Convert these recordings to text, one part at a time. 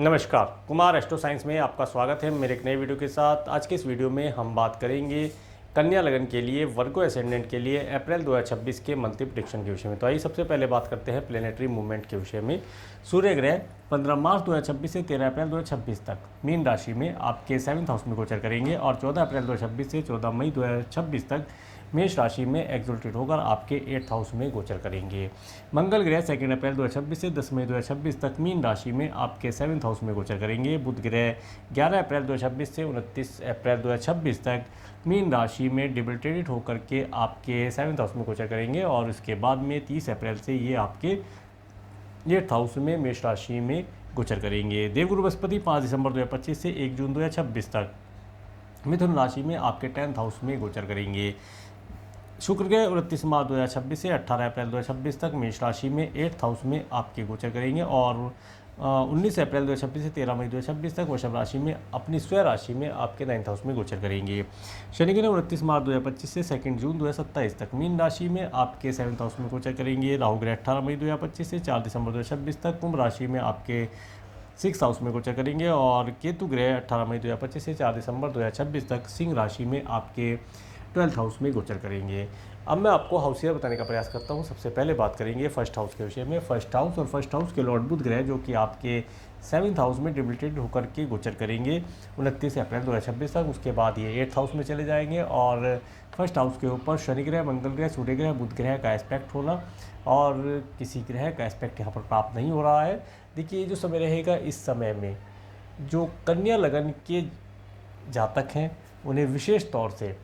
नमस्कार, Kumar astro science में आपका स्वागत है मेरे एक नए वीडियो के साथ। आज के इस वीडियो में हम बात करेंगे कन्या लगन के लिए, वर्गो एसेंडेंट के लिए अप्रैल 2026 के मंथली प्रेडिक्शन के विषय में। तो आइए सबसे पहले बात करते हैं प्लेनेटरी मूवमेंट के विषय में। सूर्य ग्रह 15 मार्च 2026 से 13 अप्रैल 2026 तक मीन राशि में आपके 7th हाउस में गोचर करेंगे और 14 अप्रैल 2026 से 14 मई 2026 तक मेष राशि में एक्सोल्टेड होकर आपके 8th हाउस में गोचर करेंगे। मंगल ग्रह 2 अप्रैल 2026 से 10 मई 2026 तक मीन राशि में आपके 7th हाउस में गोचर करेंगे। बुध ग्रह 11 अप्रैल 2026 से 29 अप्रैल 2026 तक मीन राशि में डिबिलिटेटेड होकर के आपके 7th हाउस में गोचर करेंगे और उसके बाद में 30 अप्रैल से ये आपके 8th हाउस में मेष राशि में गोचर करेंगे। देवगुरु बृहस्पति 5 दिसंबर 2025 से 1 जून 2026 तक मिथुन राशि में आपके 10th हाउस में गोचर करेंगे। शुक्र ग्रह 29 मार्च 2026 से 18 अप्रैल 2026 तक मेष राशि में 8th हाउस में आपके गोचर करेंगे और 19 अप्रैल 2026 से 13 मई 2026 तक वृषभ राशि में अपनी स्वयं राशि में आपके 9th हाउस में गोचर करेंगे। शनि ग्रह 29 मार्च 2025 से 2 जून 2027 तक मीन राशि में आपके 7th हाउस में गोचर करेंगे। राहु ग्रह 18 मई 2025 से 4 दिसंबर 2026 तक कुंभ राशि में आपके 6th हाउस में गोचर करेंगे और केतु ग्रह 18 मई 2025 से 4 दिसंबर 2026 तक सिंह राशि में आपके 12th हाउस में गोचर करेंगे। अब मैं आपको हाउस ईयर बताने का प्रयास करता हूँ। सबसे पहले बात करेंगे फर्स्ट हाउस के विषय में। फर्स्ट हाउस और फर्स्ट हाउस के लॉर्ड बुध ग्रह जो कि आपके 7th हाउस में डिबिलिटेड होकर के गोचर करेंगे 29 अप्रैल 2026 तक। उसके बाद ये 8th हाउस में चले जाएंगे और फर्स्ट हाउस के ऊपर शनि ग्रह, मंगल ग्रह, सूर्य ग्रह, बुध ग्रह का एस्पेक्ट होना और किसी ग्रह का एस्पेक्ट यहाँ पर प्राप्त नहीं हो रहा है। देखिए ये जो समय रहेगा, इस समय में जो कन्या लगन के जातक हैं उन्हें विशेष तौर से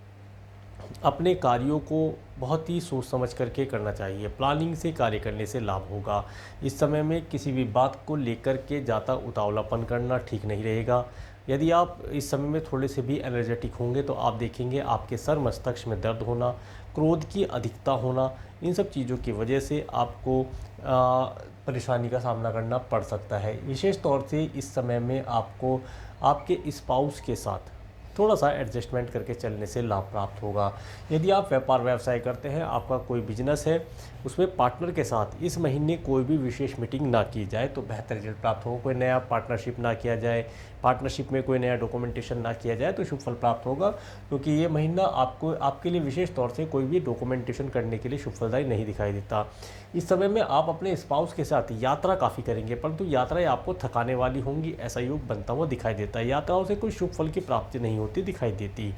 अपने कार्यों को बहुत ही सोच समझ करके करना चाहिए। प्लानिंग से कार्य करने से लाभ होगा। इस समय में किसी भी बात को लेकर के ज़्यादा उतावलापन करना ठीक नहीं रहेगा। यदि आप इस समय में थोड़े से भी एनर्जेटिक होंगे तो आप देखेंगे आपके सर मस्तिष्क में दर्द होना, क्रोध की अधिकता होना, इन सब चीज़ों की वजह से आपको परेशानी का सामना करना पड़ सकता है। विशेष तौर से इस समय में आपको आपके स्पाउस के साथ थोड़ा सा एडजस्टमेंट करके चलने से लाभ प्राप्त होगा। यदि आप व्यापार व्यवसाय करते हैं, आपका कोई बिजनेस है, उसमें पार्टनर के साथ इस महीने कोई भी विशेष मीटिंग ना की जाए तो बेहतर रिजल्ट प्राप्त होगा। कोई नया पार्टनरशिप ना किया जाए, पार्टनरशिप में कोई नया डॉक्यूमेंटेशन ना किया जाए तो शुभ फल प्राप्त होगा, क्योंकि ये महीना आपको आपके लिए विशेष तौर से कोई भी डॉक्यूमेंटेशन करने के लिए शुभ फलदायी नहीं दिखाई देता। इस समय में आप अपने स्पाउस के साथ यात्रा काफ़ी करेंगे, परंतु यात्राएं आपको थकाने वाली होंगी, ऐसा योग बनता हुआ दिखाई देता है। यात्राओं से कोई शुभ फल की प्राप्ति नहीं होती दिखाई देती।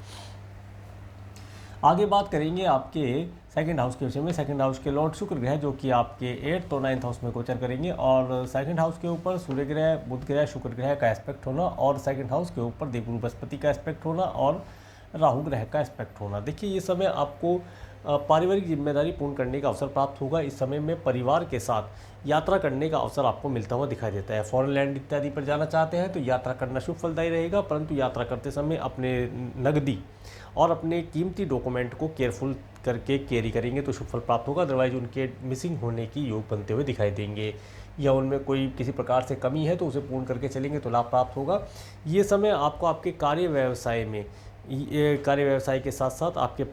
आगे बात करेंगे आपके सेकंड हाउस के विषय में। सेकंड हाउस के लॉर्ड शुक्र ग्रह जो कि आपके 8th और 9th हाउस में गोचर करेंगे और सेकंड हाउस के ऊपर सूर्य ग्रह, बुध ग्रह, शुक्र ग्रह का एस्पेक्ट होना और सेकंड हाउस के ऊपर देवगुरु बृहस्पति का एस्पेक्ट होना और राहु ग्रह का एस्पेक्ट होना। देखिए ये समय आपको पारिवारिक जिम्मेदारी पूर्ण करने का अवसर प्राप्त होगा। इस समय में परिवार के साथ यात्रा करने का अवसर आपको मिलता हुआ दिखाई देता है। फॉरेन लैंड इत्यादि पर जाना चाहते हैं तो यात्रा करना शुभ फलदायी रहेगा, परंतु यात्रा करते समय अपने नकदी और अपने कीमती डॉक्यूमेंट को केयरफुल करके कैरी करेंगे तो शुभ फल प्राप्त होगा। अदरवाइज उनके मिसिंग होने की योग बनते हुए दिखाई देंगे या उनमें कोई किसी प्रकार से कमी है तो उसे पूर्ण करके चलेंगे तो लाभ प्राप्त होगा। ये समय आपको आपके कार्य व्यवसाय के साथ साथ आपके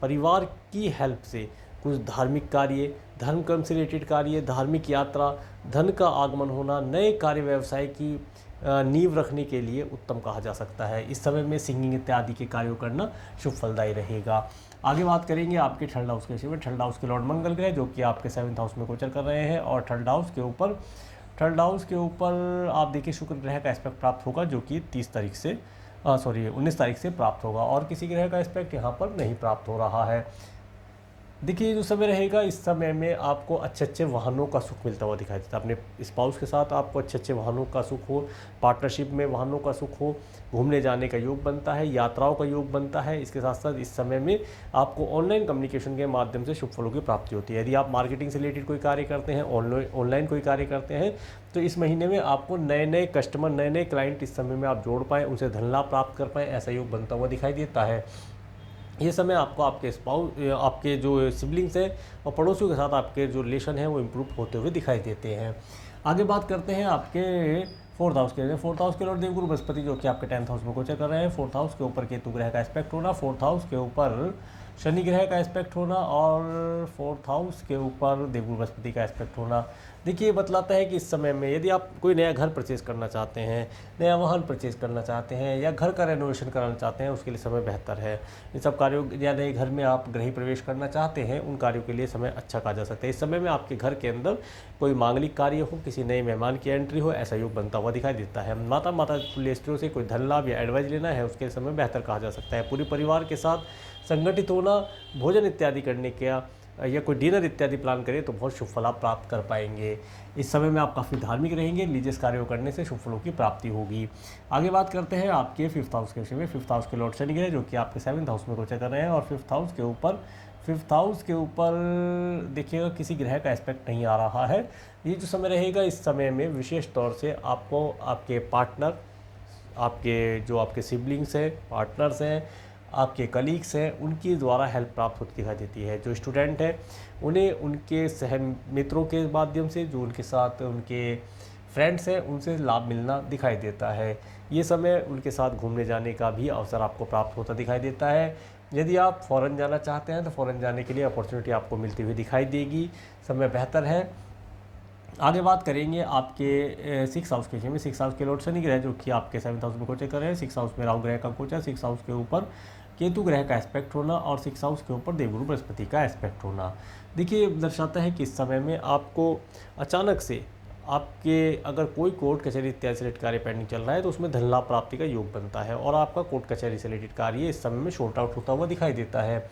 परिवार की हेल्प से कुछ धार्मिक कार्य, धर्म कर्म से रिलेटेड कार्य, धार्मिक यात्रा, धन का आगमन होना, नए कार्य व्यवसाय की नींव रखने के लिए उत्तम कहा जा सकता है। इस समय में सिंगिंग इत्यादि के कार्यों करना शुभ फलदायी रहेगा। आगे बात करेंगे आपके थर्ड हाउस के विषय में। थर्ड हाउस के लॉर्ड मंगल ग्रह जो कि आपके 7th हाउस में गोचर कर रहे हैं और थर्ड हाउस के ऊपर आप देखिए शुक्र ग्रह का एस्पेक्ट प्राप्त होगा जो कि 19 तारीख से प्राप्त होगा और किसी ग्रह का एस्पेक्ट यहाँ पर नहीं प्राप्त हो रहा है। देखिए जो समय रहेगा, इस समय में आपको अच्छे वाहनों का सुख मिलता हुआ दिखाई देता है। अपने स्पाउस के साथ आपको अच्छे वाहनों का सुख हो, पार्टनरशिप में वाहनों का सुख हो, घूमने जाने का योग बनता है, यात्राओं का योग बनता है। इसके साथ साथ इस समय में आपको ऑनलाइन कम्युनिकेशन के माध्यम से शुभ फलों की प्राप्ति होती है। यदि आप मार्केटिंग से रिलेटेड कोई कार्य करते हैं, ऑनलाइन कोई कार्य करते हैं तो इस महीने में आपको नए कस्टमर, नए क्लाइंट इस समय में आप जोड़ पाएँ, उनसे धन लाभ प्राप्त कर पाएँ, ऐसा योग बनता हुआ दिखाई देता है। ये समय आपको आपके जो सिबलिंग्स हैं और पड़ोसियों के साथ आपके जो रिलेशन हैं वो इम्प्रूव होते हुए दिखाई देते हैं। आगे बात करते हैं आपके 4th हाउस के। 4th हाउस के लॉर्ड देवगुरु बृहस्पति जो कि आपके 10th हाउस में गोचर कर रहे हैं। 4th हाउस के ऊपर केतु ग्रह का एस्पेक्ट होना, 4th हाउस के ऊपर शनि ग्रह का एस्पेक्ट होना और 4th हाउस के ऊपर देवगुरु बृहस्पति का एस्पेक्ट होना। देखिए ये बतलाता है कि इस समय में यदि आप कोई नया घर परचेज़ करना चाहते हैं, नया वाहन परचेज़ करना चाहते हैं या घर का रेनोवेशन कराना चाहते हैं, उसके लिए समय बेहतर है। इन सब कार्यों या नए घर में आप गृह प्रवेश करना चाहते हैं, उन कार्यों के लिए समय अच्छा कहा जा सकता है। इस समय में आपके घर के अंदर कोई मांगलिक कार्य हो, किसी नए मेहमान की एंट्री हो, ऐसा योग बनता हुआ दिखाई देता है। माता स्त्रियों से कोई धन लाभ या एडवाइस लेना है, उसके समय बेहतर कहा जा सकता है। पूरे परिवार के साथ संगठित होना, भोजन इत्यादि करने का या कोई डिनर इत्यादि प्लान करें तो बहुत शुभ फल आप प्राप्त कर पाएंगे। इस समय में आप काफ़ी धार्मिक रहेंगे, रिलीजियस कार्यों करने से शुभ फलों की प्राप्ति होगी। आगे बात करते हैं आपके 5th हाउस के विषय में। 5th हाउस के लॉर्ड शनि ग्रह जो कि आपके 7th हाउस में गोचर कर रहे हैं और 5th हाउस के ऊपर देखिएगा किसी ग्रह का एस्पेक्ट नहीं आ रहा है। ये जो समय रहेगा, इस समय में विशेष तौर से आपको आपके पार्टनर, आपके सिबलिंग्स हैं, पार्टनर्स हैं, आपके कलीग्स हैं, उनकी द्वारा हेल्प प्राप्त होती दिखाई देती है। जो स्टूडेंट हैं उन्हें उनके सह मित्रों के माध्यम से, जो उनके साथ उनके फ्रेंड्स हैं, उनसे लाभ मिलना दिखाई देता है। ये समय उनके साथ घूमने जाने का भी अवसर आपको प्राप्त होता दिखाई देता है। यदि आप फ़ॉरेन जाना चाहते हैं तो फ़ॉरेन जाने के लिए अपॉर्चुनिटी आपको मिलती हुई दिखाई देगी। समय बेहतर है। आगे बात करेंगे आपके 6th हाउस के विषय में। 6th हाउस के लॉर्ड शनि ग्रह जो कि आपके 7th हाउस में गोचर कर रहे हैं। 6th हाउस में राहु ग्रह का गोचर, 6th हाउस के ऊपर केतु ग्रह का एस्पेक्ट होना और 6th हाउस के ऊपर देवगुरु बृहस्पति का एस्पेक्ट होना, देखिए दर्शाता है कि इस समय में आपको अचानक से आपके अगर कोई कोर्ट कचहरी इत्यादि से रिलेटेड कार्य पेंडिंग चल रहा है तो उसमें धन लाभ प्राप्ति का योग बनता है और आपका कोर्ट कचहरी से रिलेटेड कार्य इस समय में शॉर्ट आउट होता हुआ दिखाई देता है।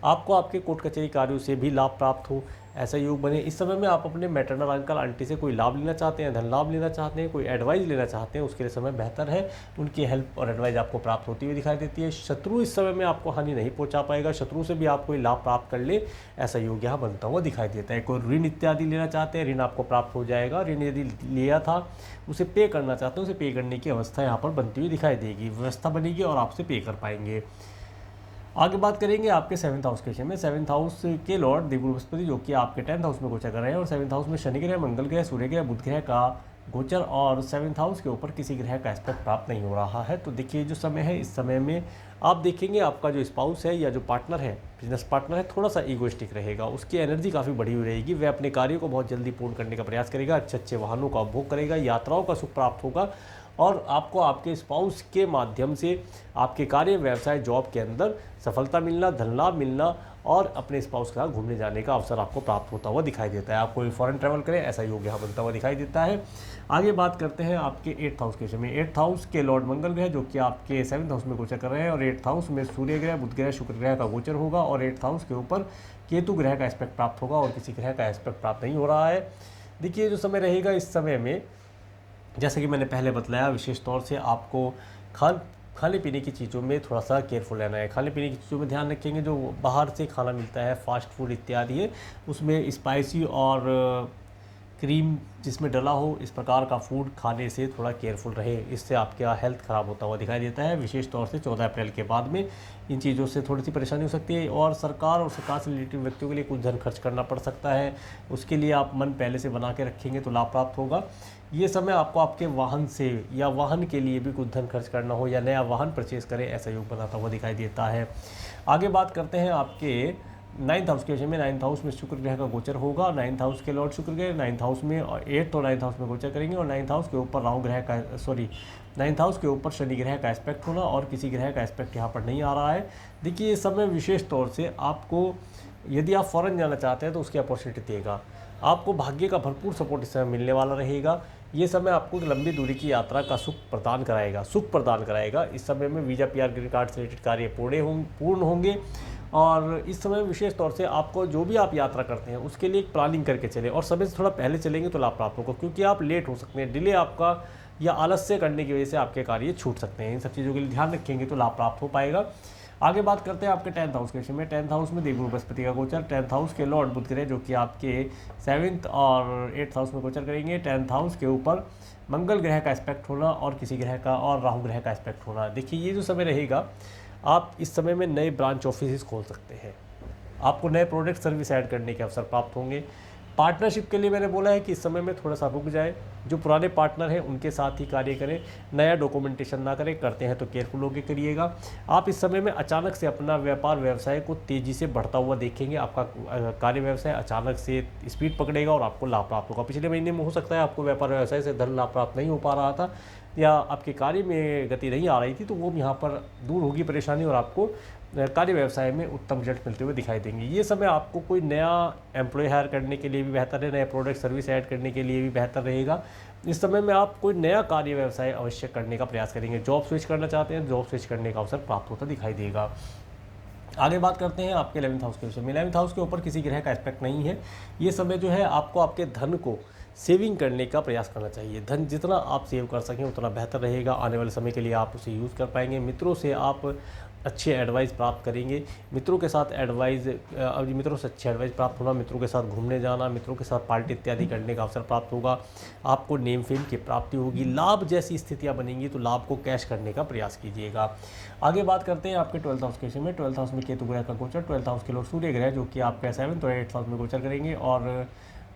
आपको आपके कोर्ट कचहरी कार्यों से भी लाभ प्राप्त हो, ऐसा योग बने। इस समय में आप अपने मैटरनल अंकल आंटी से कोई लाभ लेना चाहते हैं, धन लाभ लेना चाहते हैं, कोई एडवाइस लेना चाहते हैं, उसके लिए समय बेहतर है। उनकी हेल्प और एडवाइस आपको प्राप्त होती हुई दिखाई देती है। शत्रु इस समय में आपको हानि नहीं पहुंचा पाएगा, शत्रु से भी आप कोई लाभ प्राप्त कर ले, ऐसा योग यहाँ बनता हुआ दिखाई देता है। कोई ऋण इत्यादि लेना चाहते हैं, ऋण आपको प्राप्त हो जाएगा। ऋण यदि लिया था उसे पे करना चाहते हैं, उसे पे करने की अवस्था यहाँ पर बनती हुई दिखाई देगी, व्यवस्था बनेगी और आपसे पे कर पाएंगे। आगे बात करेंगे आपके 7th हाउस के विषय में। 7th हाउस के लॉर्ड देवगुरु बृहस्पति जो कि आपके 10th हाउस में गोचर कर रहे हैं और 7th हाउस में शनि ग्रह, मंगल ग्रह, सूर्य ग्रह, बुध ग्रह का गोचर और 7th हाउस के ऊपर किसी ग्रह का एस्पेक्ट प्राप्त नहीं हो रहा है। तो देखिए जो समय है, इस समय में आप देखेंगे आपका जो स्पाउस है या जो पार्टनर है, बिजनेस पार्टनर है, थोड़ा सा ईगोइस्टिक रहेगा। उसकी एनर्जी काफ़ी बढ़ी हुई रहेगी। वह अपने कार्यों को बहुत जल्दी पूर्ण करने का प्रयास करेगा, अच्छे अच्छे वाहनों का उपभोग करेगा, यात्राओं का सुख प्राप्त होगा और आपको आपके स्पाउस के माध्यम से आपके कार्य, व्यवसाय, जॉब के अंदर सफलता मिलना, धन लाभ मिलना और अपने स्पाउस के साथ घूमने जाने का अवसर आपको प्राप्त होता हुआ दिखाई देता है। आप कोई फॉरेन ट्रैवल करें, ऐसा योग यहाँ बनता हुआ दिखाई देता है। आगे बात करते हैं आपके 8th हाउस के विषय में। 8th हाउस के लॉर्ड मंगल ग्रह जो कि आपके 7th हाउस में गोचर कर रहे हैं और 8th हाउस में सूर्य ग्रह, बुध ग्रह, शुक्र ग्रह का गोचर होगा और 8th हाउस के ऊपर केतु ग्रह का एस्पेक्ट प्राप्त होगा और किसी ग्रह का एस्पेक्ट प्राप्त नहीं हो रहा है। देखिए जो समय रहेगा, इस समय में जैसे कि मैंने पहले बतलाया, विशेष तौर से आपको खाने पीने की चीज़ों में थोड़ा सा केयरफुल रहना है। खाने पीने की चीज़ों में ध्यान रखेंगे, जो बाहर से खाना मिलता है, फास्ट फूड इत्यादि है, उसमें स्पाइसी और क्रीम जिसमें डला हो, इस प्रकार का फूड खाने से थोड़ा केयरफुल रहे, इससे आपका हेल्थ ख़राब होता हुआ दिखाई देता है। विशेष तौर से 14 अप्रैल के बाद में इन चीज़ों से थोड़ी सी परेशानी हो सकती है और सरकार से रिलेटेड व्यक्तियों के लिए कुछ धन खर्च करना पड़ सकता है। उसके लिए आप मन पहले से बना के रखेंगे तो लाभ प्राप्त होगा। ये समय आपको आपके वाहन से या वाहन के लिए भी कुछ धन खर्च करना हो या नया वाहन परचेज़ करें, ऐसा योग बनाता हुआ दिखाई देता है। आगे बात करते हैं आपके 9th हाउस के विषय में। 9th हाउस में शुक्र ग्रह का गोचर होगा। 9th हाउस के लॉर्ड शुक्र ग्रह 9th हाउस में और 8th और 9th हाउस में गोचर करेंगे और 9th हाउस के ऊपर 9th हाउस के ऊपर शनि ग्रह का एस्पेक्ट होना और किसी ग्रह का एस्पेक्ट यहाँ पर नहीं आ रहा है। देखिए ये समय विशेष तौर से आपको, यदि आप फॉरेन जाना चाहते हैं तो उसकी अपॉर्चुनिटी देगा। आपको भाग्य का भरपूर सपोर्ट इस समय मिलने वाला रहेगा। ये समय आपको लंबी दूरी की यात्रा का सुख प्रदान कराएगा। इस समय में वीज़ा, PR, ग्रीन कार्ड से रिलेटेड कार्य पूर्ण होंगे और इस समय विशेष तौर से आपको जो भी आप यात्रा करते हैं उसके लिए एक प्लानिंग करके चलें और समय से थोड़ा पहले चलेंगे तो लाभ प्राप्त होगा, क्योंकि आप लेट हो सकते हैं। डिले आपका या आलस्य करने की वजह से आपके कार्य छूट सकते हैं। इन सब चीज़ों के लिए ध्यान रखेंगे तो लाभ प्राप्त हो पाएगा। आगे बात करते हैं आपके 10th हाउस के विषय में। 10th हाउस में देवगुरु बृहस्पति का गोचर। 10th हाउस के लॉर्ड बुध ग्रह जो कि आपके 7th और 8th हाउस में गोचर करेंगे। 10th हाउस के ऊपर मंगल ग्रह का एस्पेक्ट होना और किसी ग्रह का और राहु ग्रह का एस्पेक्ट होना। देखिए ये जो समय रहेगा, आप इस समय में नए ब्रांच ऑफिस खोल सकते हैं। आपको नए प्रोडक्ट सर्विस ऐड करने के अवसर प्राप्त होंगे। पार्टनरशिप के लिए मैंने बोला है कि इस समय में थोड़ा सा रुक जाए, जो पुराने पार्टनर हैं उनके साथ ही कार्य करें, नया डॉक्यूमेंटेशन ना करें, करते हैं तो केयरफुल होकर करिएगा। आप इस समय में अचानक से अपना व्यापार व्यवसाय को तेज़ी से बढ़ता हुआ देखेंगे, आपका कार्य व्यवसाय अचानक से स्पीड पकड़ेगा और आपको लाभ प्राप्त होगा। पिछले महीने में हो सकता है आपको व्यापार व्यवसाय से धन लाभ प्राप्त नहीं हो पा रहा था या आपके कार्य में गति नहीं आ रही थी, तो वो यहाँ पर दूर होगी परेशानी और आपको कार्य व्यवसाय में उत्तम रिजल्ट मिलते हुए दिखाई देंगे। ये समय आपको कोई नया एम्प्लॉय हायर करने के लिए भी बेहतर है, नए प्रोडक्ट सर्विस ऐड करने के लिए भी बेहतर रहेगा। इस समय में आप कोई नया कार्य व्यवसाय अवश्य करने का प्रयास करेंगे। जॉब स्विच करना चाहते हैं, जॉब स्विच करने का अवसर प्राप्त होता दिखाई देगा। आगे बात करते हैं आपके 11th हाउस के विषय में। 11th हाउस के ऊपर किसी ग्रह का एस्पेक्ट नहीं है। ये समय जो है आपको आपके धन को सेविंग करने का प्रयास करना चाहिए। धन जितना आप सेव कर सकें उतना बेहतर रहेगा। आने वाले समय के लिए आप उसे यूज़ कर पाएंगे। मित्रों से आप अच्छे एडवाइस प्राप्त करेंगे। मित्रों के साथ मित्रों से अच्छे एडवाइस प्राप्त होना, मित्रों के साथ घूमने जाना, मित्रों के साथ पार्टी इत्यादि करने का अवसर प्राप्त होगा। आपको नेम फेम की प्राप्ति होगी। लाभ जैसी स्थितियां बनेंगी तो लाभ को कैश करने का प्रयास कीजिएगा। आगे बात करते हैं आपके 12th हाउस के विषय में। 12th हाउस में केतु ग्रह का गोचर, 12th हाउस के लॉर्ड सूर्य ग्रह जो कि आपके 7th और 8th हाउस में गोचर करेंगे, और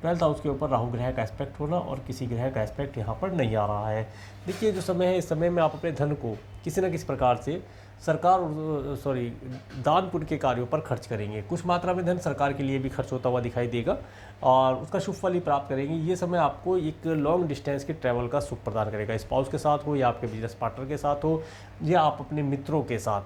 12th हाउस के ऊपर राहु ग्रह का एस्पेक्ट होना और किसी ग्रह का एस्पेक्ट यहाँ पर नहीं आ रहा है। देखिए जो समय है, इस समय में आप अपने धन को किसी न किसी प्रकार से दान पुण्य के कार्यों पर खर्च करेंगे। कुछ मात्रा में धन सरकार के लिए भी खर्च होता हुआ दिखाई देगा और उसका शुभ फल ही प्राप्त करेंगे। ये समय आपको एक लॉन्ग डिस्टेंस के ट्रैवल का सुख प्रदान करेगा। स्पाउस के साथ हो या आपके बिजनेस पार्टनर के साथ हो या आप अपने मित्रों के साथ,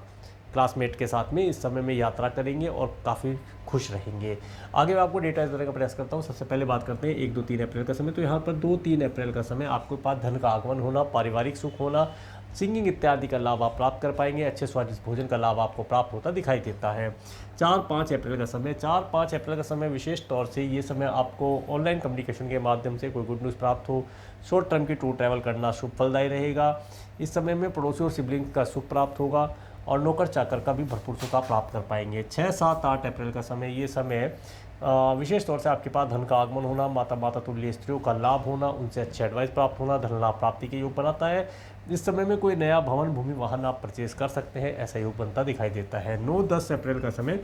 क्लासमेट के साथ में इस समय में यात्रा करेंगे और काफ़ी खुश रहेंगे। आगे मैं आपको डेटा देने का प्रयास करता हूँ। सबसे पहले बात करते हैं 1-2-3 अप्रैल का समय। तो यहाँ पर 2-3 अप्रैल का समय आपके पास धन का आगमन होना, पारिवारिक सुख होना, सिंगिंग इत्यादि का लाभ आप प्राप्त कर पाएंगे। अच्छे स्वादिष्ट भोजन का लाभ आपको प्राप्त होता दिखाई देता है। 4-5 अप्रैल का समय, 4-5 अप्रैल का समय विशेष तौर से ये समय आपको ऑनलाइन कम्युनिकेशन के माध्यम से कोई गुड न्यूज़ प्राप्त हो, शॉर्ट टर्म की टूर ट्रैवल करना शुभ फलदायी रहेगा। इस समय में पड़ोसी और सिबलिंग्स का सुख प्राप्त होगा और नौकर चाकर का भी भरपूर सुख आप प्राप्त कर पाएंगे। 6-7-8 अप्रैल का समय, ये समय विशेष तौर से आपके पास धन का आगमन होना, माता तुल्य स्त्रियों का लाभ होना, उनसे अच्छे एडवाइस प्राप्त होना, धन लाभ प्राप्ति के योग बनाता है। इस समय में कोई नया भवन भूमि वाहन आप परचेज कर सकते हैं, ऐसा योग बनता दिखाई देता है। 9-10 अप्रैल का समय,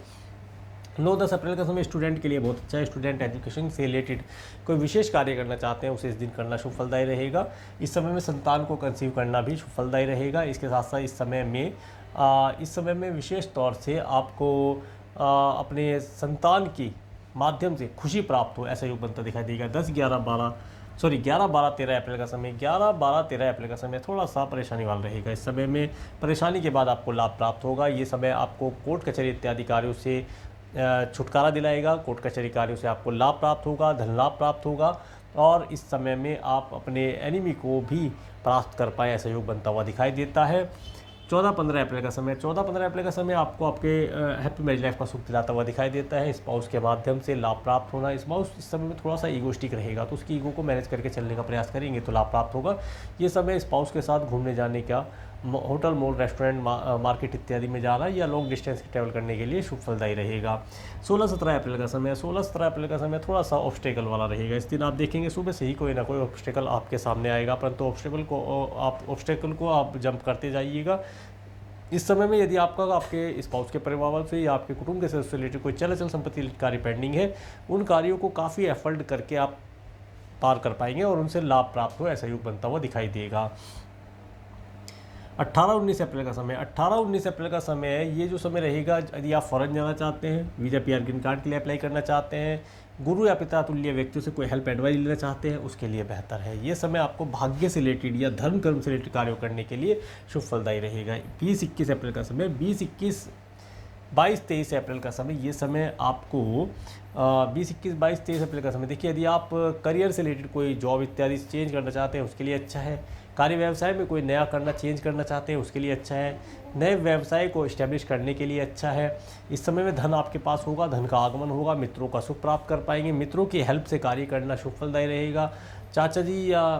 9-10 अप्रैल का समय स्टूडेंट के लिए बहुत अच्छा है। स्टूडेंट एजुकेशन से रिलेटेड कोई विशेष कार्य करना चाहते हैं उसे इस दिन करना शुभ फलदायी रहेगा। इस समय में संतान को कंसीव करना भी शुभ फलदायी रहेगा। इसके साथ साथ इस समय में विशेष तौर से आपको अपने संतान की माध्यम से खुशी प्राप्त हो, ऐसा योग बनता दिखाई देगा। 11-12-13 अप्रैल का समय, 11-12-13 अप्रैल का समय थोड़ा सा परेशानी वाला रहेगा। इस समय में परेशानी के बाद आपको लाभ प्राप्त होगा। ये समय आपको कोर्ट कचहरी इत्यादि कार्यों से छुटकारा दिलाएगा। कोर्ट कचहरी कार्यों से आपको लाभ प्राप्त होगा, धन लाभ प्राप्त होगा और इस समय में आप अपने एनिमी को भी परास्त कर पाए, ऐसा योग बनता हुआ दिखाई देता है। 14-15 अप्रैल का समय, 14-15 अप्रैल का समय आपको आपके हैप्पी मैरिज लाइफ का सुख दिलाता हुआ दिखाई देता है। स्पाउस के माध्यम से लाभ प्राप्त होना। स्पाउस इस समय में थोड़ा सा ईगोस्टिक रहेगा तो उसकी ईगो को मैनेज करके चलने का प्रयास करेंगे तो लाभ प्राप्त होगा। ये समय स्पाउस के साथ घूमने जाने का, होटल, मॉल, रेस्टोरेंट, मार्केट इत्यादि में जाना या लॉन्ग डिस्टेंस की ट्रैवल करने के लिए शुभ फलदायी रहेगा। 16-17 अप्रैल का समय, 16-17 अप्रैल का समय थोड़ा सा ऑब्स्टेकल वाला रहेगा। इस दिन आप देखेंगे सुबह से ही कोई ना कोई ऑब्स्टेकल आपके सामने आएगा, परंतु ऑब्स्टेकल को आप जंप करते जाइएगा। इस समय में यदि आपके स्पाउस के परिवार से या आपके कुटुंब के सदस्य से रिलेटेड कोई चल संपत्ति कार्य पेंडिंग है, उन कार्यों को काफ़ी एफर्ट करके आप पार कर पाएंगे और उनसे लाभ प्राप्त हो, ऐसा योग बनता हुआ दिखाई देगा। 18-19 अप्रैल का समय, 18-19 अप्रैल का समय, ये जो समय रहेगा, यदि आप फॉरेन जाना चाहते हैं, वीज़ा PR ग्रीन कार्ड के लिए अप्लाई करना चाहते हैं, गुरु या पिता तुल्य व्यक्तियों से कोई हेल्प एडवाइस लेना चाहते हैं, उसके लिए बेहतर है। ये समय आपको भाग्य से रिलेटेड या धर्म कर्म से रिलेटेड कार्य करने के लिए शुभ फलदायी रहेगा। 20-21 अप्रैल का समय, 22-23 अप्रैल का समय, ये समय आपको 20-21-22-23 अप्रैल का समय, देखिए यदि आप करियर से रिलेटेड कोई जॉब इत्यादि चेंज करना चाहते हैं उसके लिए अच्छा है। कार्य व्यवसाय में कोई नया चेंज करना चाहते हैं उसके लिए अच्छा है। नए व्यवसाय को इस्टेब्लिश करने के लिए अच्छा है। इस समय में धन आपके पास होगा, धन का आगमन होगा, मित्रों का सुख प्राप्त कर पाएंगे। मित्रों की हेल्प से कार्य करना शुभ फलदायी रहेगा। चाचा जी या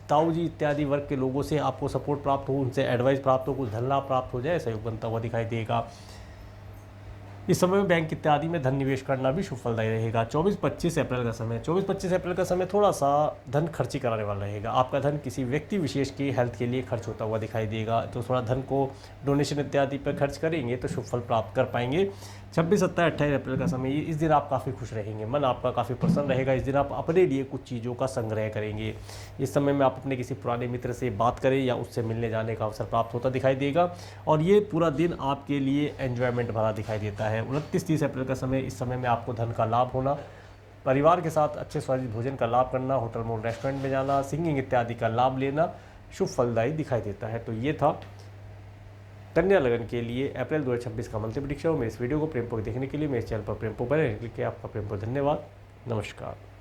ताऊ जी इत्यादि वर्ग के लोगों से आपको सपोर्ट प्राप्त हो, उनसे एडवाइस प्राप्त हो, कुछ धन लाभ प्राप्त हो जाए, ऐसा योग बनता हुआ दिखाई देगा। इस समय में बैंक इत्यादि में धन निवेश करना भी शुभ फलदायी रहेगा। 24-25 अप्रैल का समय, 24-25 अप्रैल का समय थोड़ा सा धन खर्ची कराने वाला रहेगा। आपका धन किसी व्यक्ति विशेष की हेल्थ के लिए खर्च होता हुआ दिखाई देगा, तो थोड़ा धन को डोनेशन इत्यादि पर खर्च करेंगे तो शुभ फल प्राप्त कर पाएंगे। 26, 27, 28 अप्रैल का समय, इस दिन आप काफ़ी खुश रहेंगे, मन आपका काफ़ी प्रसन्न रहेगा। इस दिन आप अपने लिए कुछ चीज़ों का संग्रह करेंगे। इस समय में आप अपने किसी पुराने मित्र से बात करें या उससे मिलने जाने का अवसर प्राप्त होता दिखाई देगा और ये पूरा दिन आपके लिए एन्जॉयमेंट भरा दिखाई देता है। 29, 30 अप्रैल का समय, इस समय में आपको धन का लाभ होना, परिवार के साथ अच्छे स्वादिष्ट भोजन का लाभ करना, होटल मॉल रेस्टोरेंट में जाना, सिंगिंग इत्यादि का लाभ लेना शुभ फलदायी दिखाई देता है। तो ये था कन्या लगन के लिए अप्रैल 2026 का मंथली प्रेडिक्शन। मेरे इस वीडियो को प्रेमपूर्वक देखने के लिए मेरे चैनल पर प्रेमपूर्वक बने रहने के लिए आपका प्रेमपूर्वक धन्यवाद। नमस्कार।